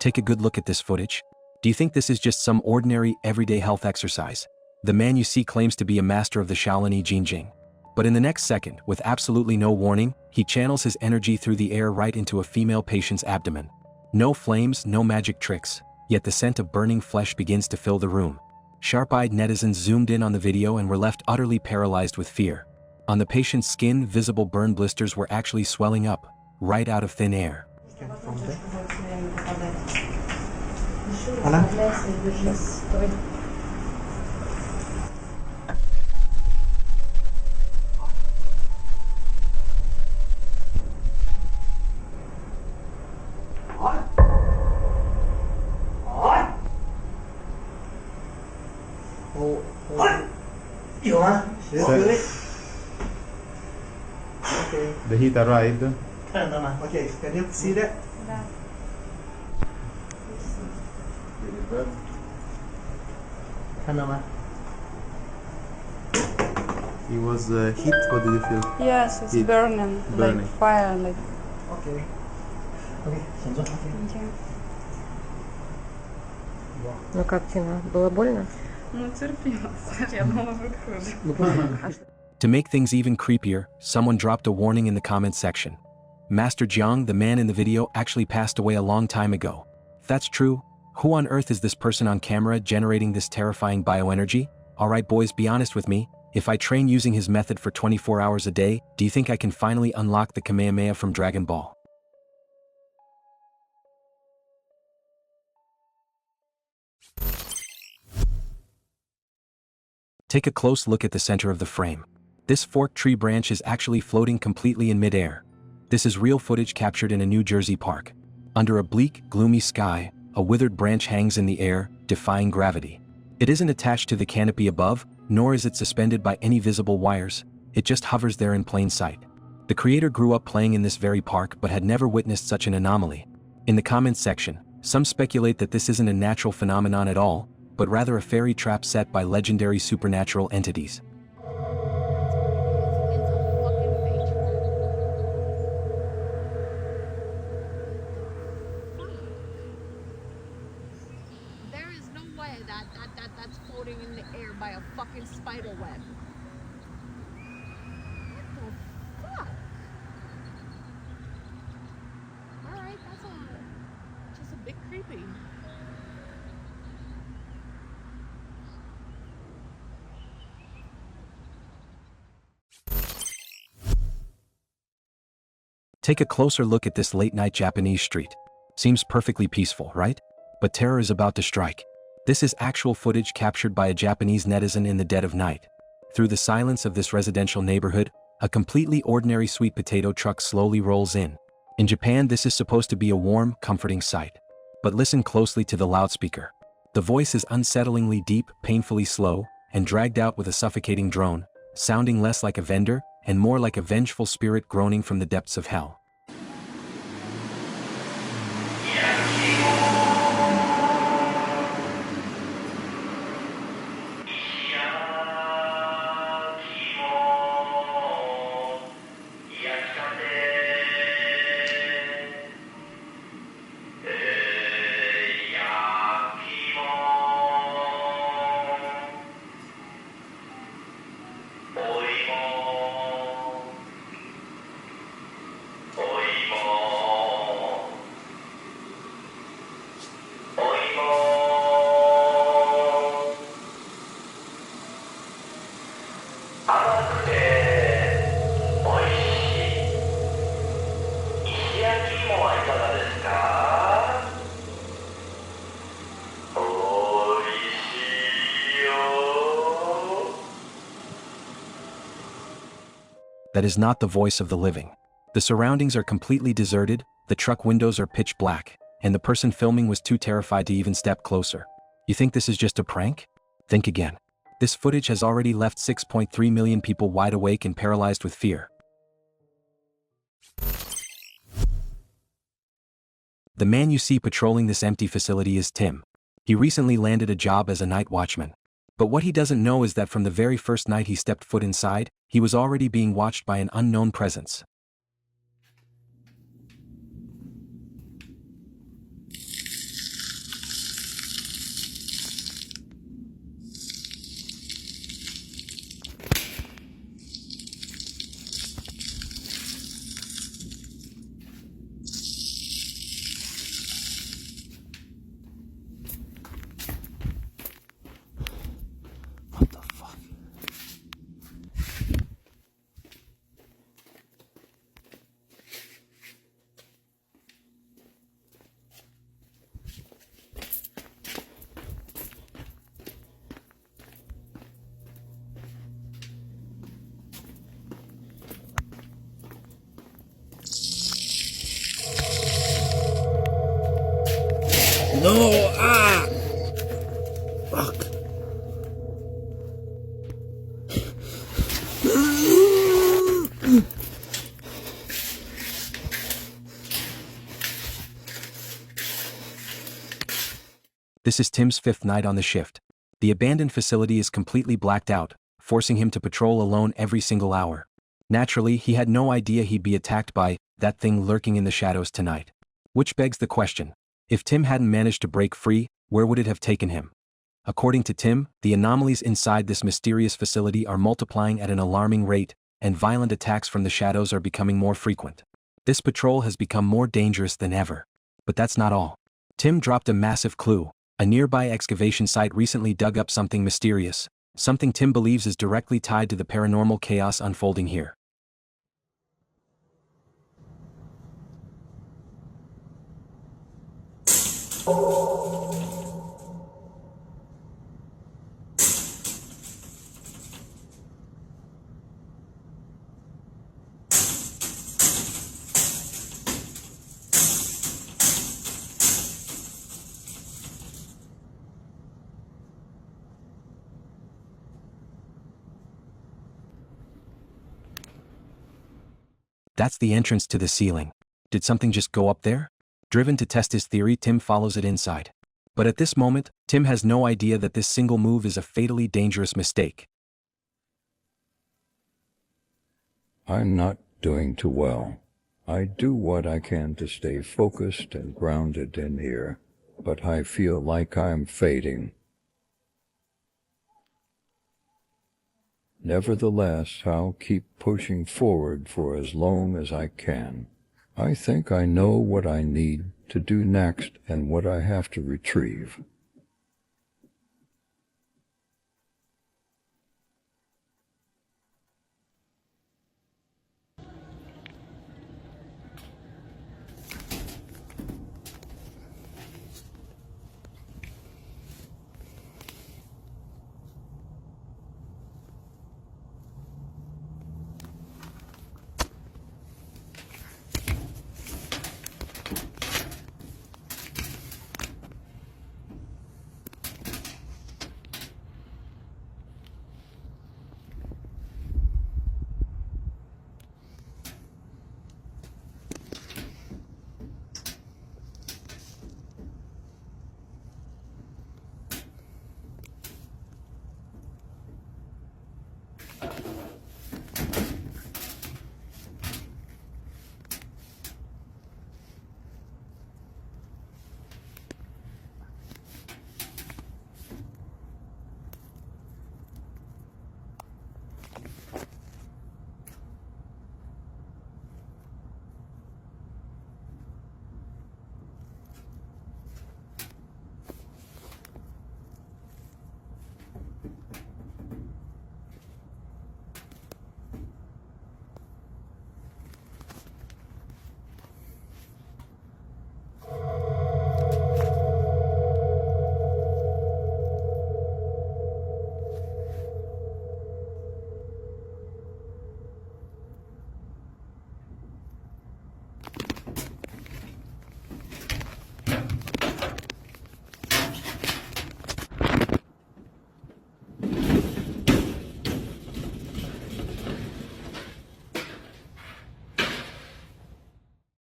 Take a good look at this footage. Do you think this is just some ordinary, everyday health exercise? The man you see claims to be a master of the Shaolin Jinjing. But in the next second, with absolutely no warning, he channels his energy through the air right into a female patient's abdomen. No flames, no magic tricks, yet the scent of burning flesh begins to fill the room. Sharp-eyed netizens zoomed in on the video and were left utterly paralyzed with fear. On the patient's skin, visible burn blisters were actually swelling up, right out of thin air. Okay. The heat arrived. Okay, can you see that? He was heat. What did you feel? Yes, it's Heat. burning, Burning. like fire, like. Okay. Okay, okay. Ну как, Тина, было больно? Ну, терпела, я думала, будет хуже. To make things even creepier, someone dropped a warning in the comments section. Master Jiang, the man in the video, actually passed away a long time ago. If that's true, who on earth is this person on camera generating this terrifying bioenergy? Alright boys, be honest with me, if I train using his method for 24 hours a day, do you think I can finally unlock the Kamehameha from Dragon Ball? Take a close look at the center of the frame. This forked tree branch is actually floating completely in midair. This is real footage captured in a New Jersey park. Under a bleak, gloomy sky, a withered branch hangs in the air, defying gravity. It isn't attached to the canopy above, nor is it suspended by any visible wires, it just hovers there in plain sight. The creator grew up playing in this very park but had never witnessed such an anomaly. In the comments section, some speculate that this isn't a natural phenomenon at all, but rather a fairy trap set by legendary supernatural entities. There is no way that's floating in the air by a fucking spider web. What the fuck? Alright, that's just a bit creepy. Take a closer look at this late-night Japanese street. Seems perfectly peaceful, right? But terror is about to strike. This is actual footage captured by a Japanese netizen in the dead of night. Through the silence of this residential neighborhood, a completely ordinary sweet potato truck slowly rolls in. In Japan, this is supposed to be a warm, comforting sight. But listen closely to the loudspeaker. The voice is unsettlingly deep, painfully slow, and dragged out with a suffocating drone, sounding less like a vendor and more like a vengeful spirit groaning from the depths of hell. That is not the voice of the living. The surroundings are completely deserted, the truck windows are pitch black, and the person filming was too terrified to even step closer. You think this is just a prank? Think again. This footage has already left 6.3 million people wide awake and paralyzed with fear. The man you see patrolling this empty facility is Tim. He recently landed a job as a night watchman. But what he doesn't know is that from the very first night he stepped foot inside, he was already being watched by an unknown presence. No! Ah! Fuck. This is Tim's 5th night on the shift. The abandoned facility is completely blacked out, forcing him to patrol alone every single hour. Naturally, he had no idea he'd be attacked by that thing lurking in the shadows tonight. Which begs the question, if Tim hadn't managed to break free, where would it have taken him? According to Tim, the anomalies inside this mysterious facility are multiplying at an alarming rate, and violent attacks from the shadows are becoming more frequent. This patrol has become more dangerous than ever. But that's not all. Tim dropped a massive clue. A nearby excavation site recently dug up something mysterious, something Tim believes is directly tied to the paranormal chaos unfolding here. That's the entrance to the ceiling. Did something just go up there? Driven to test his theory, Tim follows it inside. But at this moment, Tim has no idea that this single move is a fatally dangerous mistake. I'm not doing too well. I do what I can to stay focused and grounded in here, but I feel like I'm fading. Nevertheless, I'll keep pushing forward for as long as I can. I think I know what I need to do next and what I have to retrieve.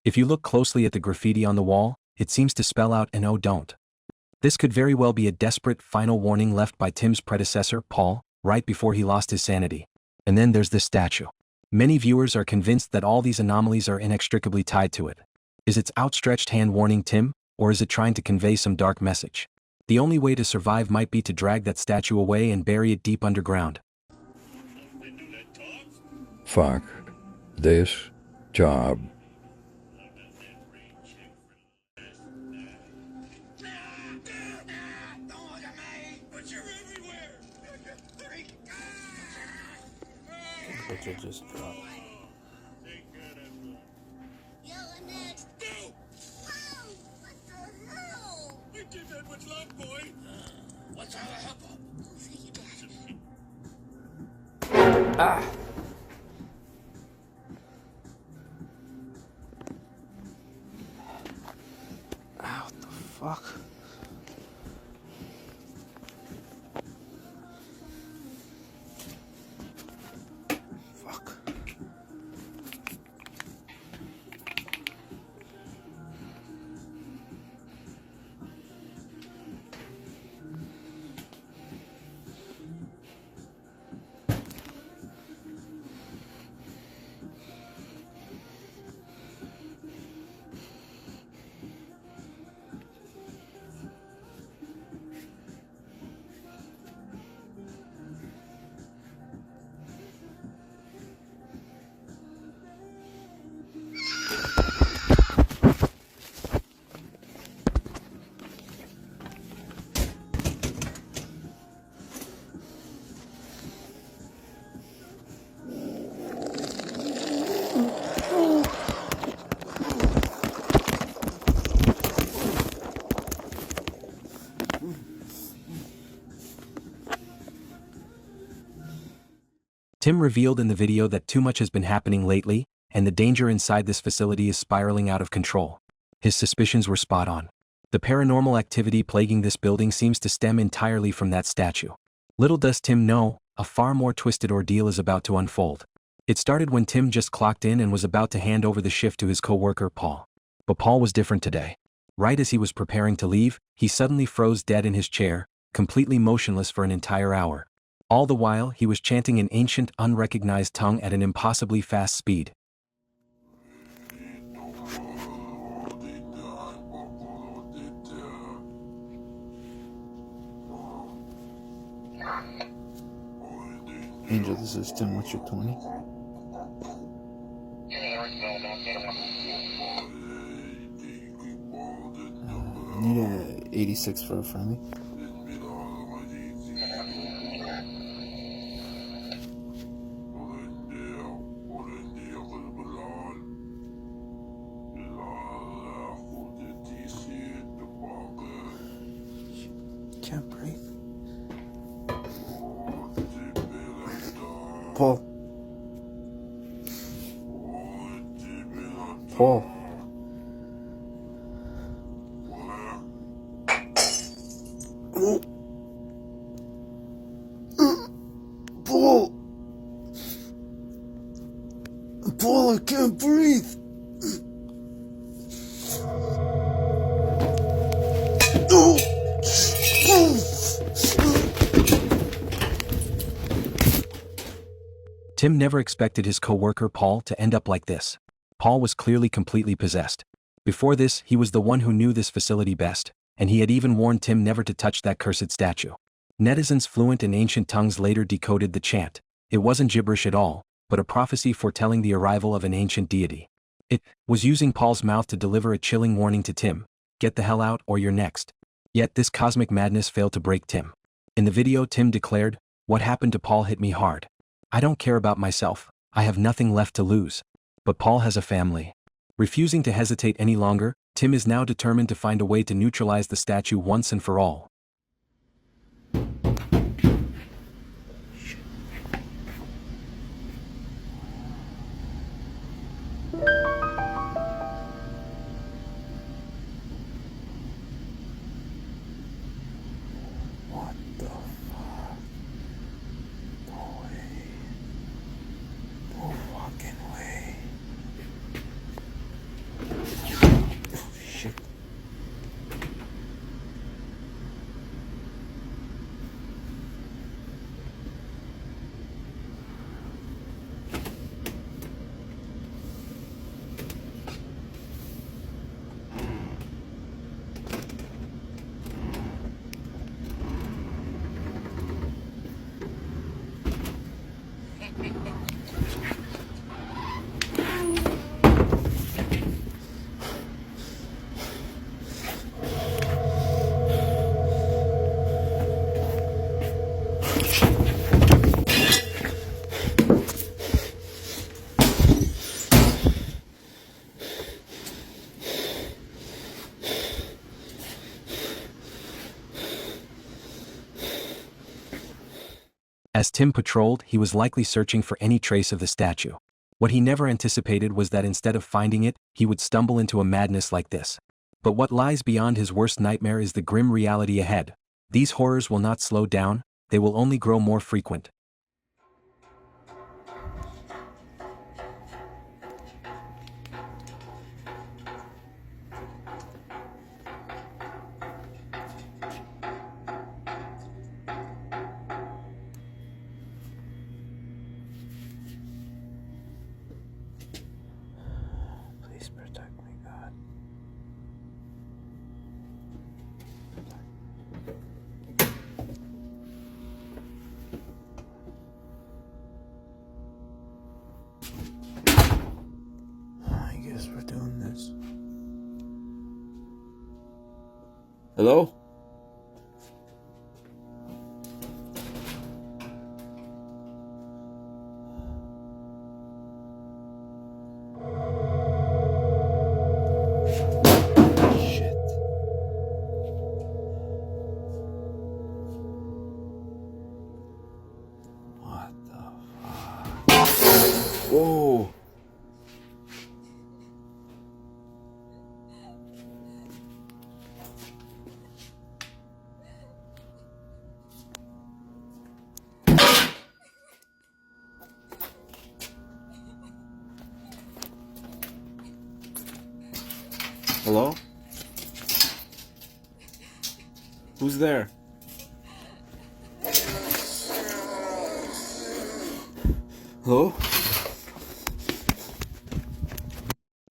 If you look closely at the graffiti on the wall, it seems to spell out an "Oh don't." This could very well be a desperate final warning left by Tim's predecessor, Paul, right before he lost his sanity. And then there's this statue. Many viewers are convinced that all these anomalies are inextricably tied to it. Is its outstretched hand warning Tim, or is it trying to convey some dark message? The only way to survive might be to drag that statue away and bury it deep underground. Fuck this job. Picture just dropped. Yelling next. Go! Wow! What the hell? You did that with love, boy. What's all the help? Oh, thank you, Dad. Ah! Ow, what the fuck? Fuck. Fuck. Tim revealed in the video that too much has been happening lately, and the danger inside this facility is spiraling out of control. His suspicions were spot on. The paranormal activity plaguing this building seems to stem entirely from that statue. Little does Tim know, a far more twisted ordeal is about to unfold. It started when Tim just clocked in and was about to hand over the shift to his co-worker Paul. But Paul was different today. Right as he was preparing to leave, he suddenly froze dead in his chair, completely motionless for an entire hour. All the while, he was chanting an ancient, unrecognized tongue at an impossibly fast speed. Angel, this is Tim. What's your 20? I need a 86 for a friendly. Can't breathe. Paul. Paul. Paul. Paul, I can't breathe. Tim never expected his co-worker Paul to end up like this. Paul was clearly completely possessed. Before this, he was the one who knew this facility best, and he had even warned Tim never to touch that cursed statue. Netizens fluent in ancient tongues later decoded the chant. It wasn't gibberish at all, but a prophecy foretelling the arrival of an ancient deity. It was using Paul's mouth to deliver a chilling warning to Tim: get the hell out or you're next. Yet this cosmic madness failed to break Tim. In the video, Tim declared, "What happened to Paul hit me hard. I don't care about myself, I have nothing left to lose. But Paul has a family." Refusing to hesitate any longer, Tim is now determined to find a way to neutralize the statue once and for all. What the fuck? No way. No fucking way. Oh, shit. As Tim patrolled, he was likely searching for any trace of the statue. What he never anticipated was that instead of finding it, he would stumble into a madness like this. But what lies beyond his worst nightmare is the grim reality ahead. These horrors will not slow down, they will only grow more frequent. Please protect me, God. I guess we're doing this. Hello? Shit. What the fuck? Whoa. Hello? Who's there? Hello?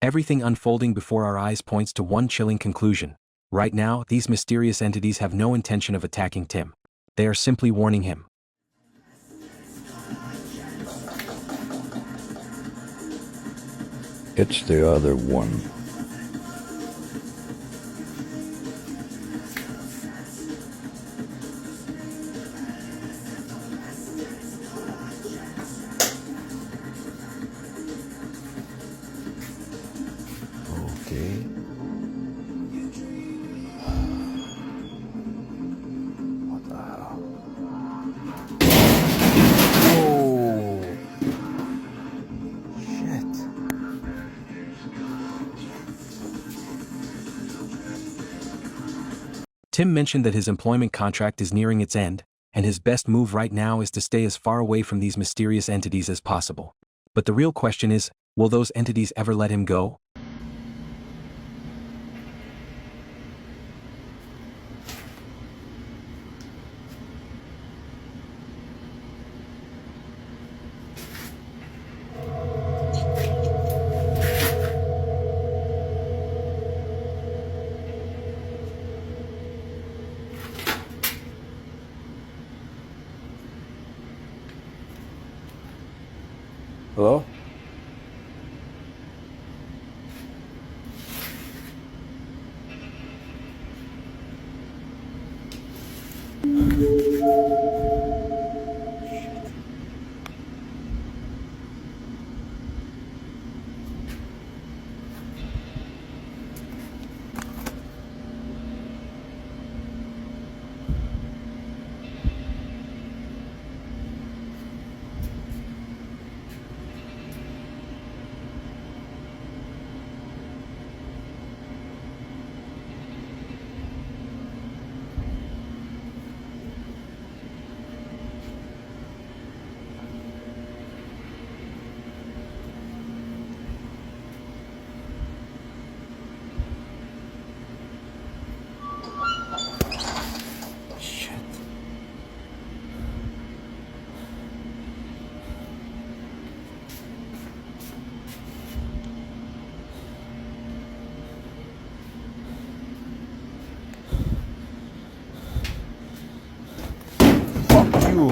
Everything unfolding before our eyes points to one chilling conclusion. Right now, these mysterious entities have no intention of attacking Tim. They are simply warning him. It's the other one. Okay. What the hell? Oh. Shit. Tim mentioned that his employment contract is nearing its end, and his best move right now is to stay as far away from these mysterious entities as possible. But the real question is, will those entities ever let him go? Hello? Shit. Fuck you.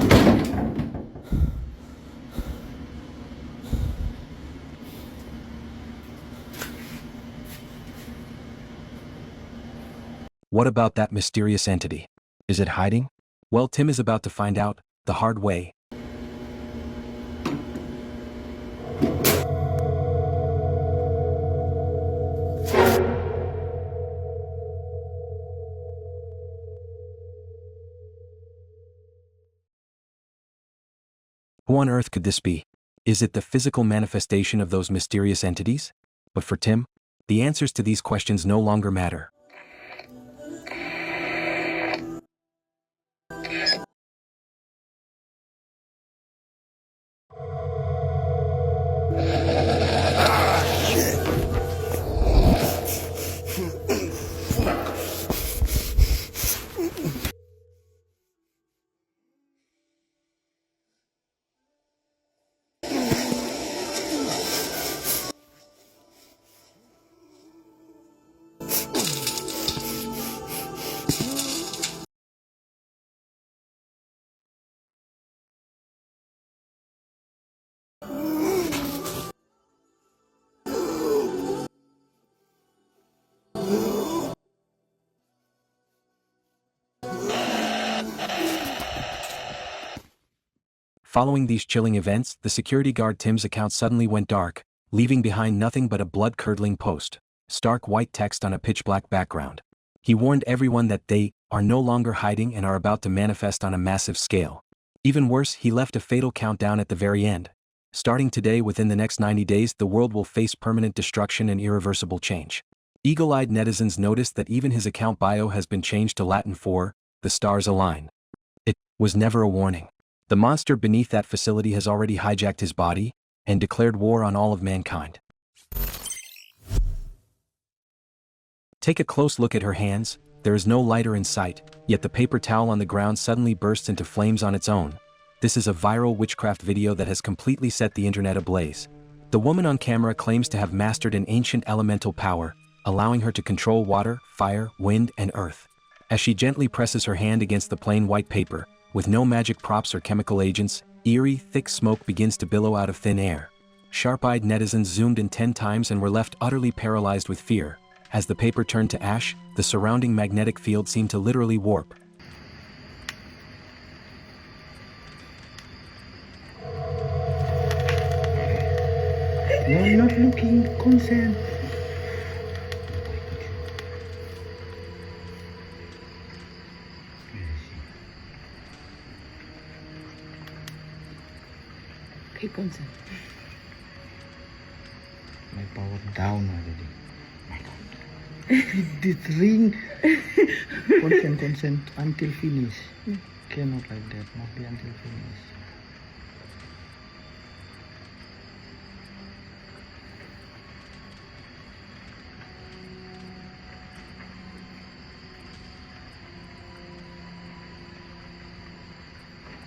What about that mysterious entity? Is it hiding? Well, Tim is about to find out, the hard way. Who on earth could this be? Is it the physical manifestation of those mysterious entities? But for Tim, The answers to these questions no longer matter. Following these chilling events, the security guard Tim's account suddenly went dark, leaving behind nothing but a blood-curdling post. Stark white text on a pitch-black background. He warned everyone that they are no longer hiding and are about to manifest on a massive scale. Even worse, he left a fatal countdown at the very end. Starting today, within the next 90 days, the world will face permanent destruction and irreversible change. Eagle-eyed netizens noticed that even his account bio has been changed to Latin for "the stars align." It was never a warning. The monster beneath that facility has already hijacked his body and declared war on all of mankind. Take a close look at her hands. There is no lighter in sight, yet the paper towel on the ground suddenly bursts into flames on its own. This is a viral witchcraft video that has completely set the internet ablaze. The woman on camera claims to have mastered an ancient elemental power, allowing her to control water, fire, wind, and earth. As she gently presses her hand against the plain white paper, with no magic props or chemical agents, eerie, thick smoke begins to billow out of thin air. Sharp-eyed netizens zoomed in 10 times and were left utterly paralyzed with fear. As the paper turned to ash, the surrounding magnetic field seemed to literally warp. No, not looking. Consent. Pay consent. My power down already. My God. This ring. Consent until finish. Cannot like that. Must be until finish.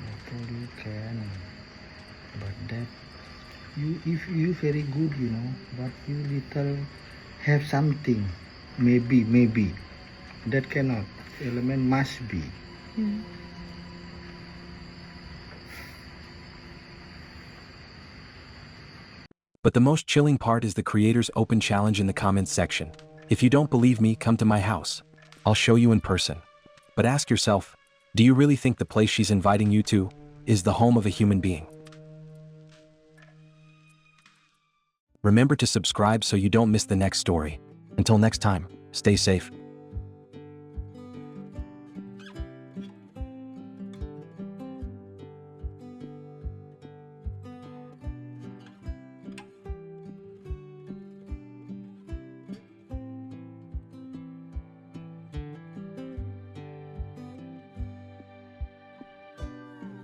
I told you can, but that you if you very good, but you little have something, maybe that cannot. Element must be. But the most chilling part is the creator's open challenge in the comments section. If you don't believe me, come to my house. I'll show you in person. But ask yourself, do you really think the place she's inviting you to is the home of a human being? Remember to subscribe so you don't miss the next story. Until next time, stay safe.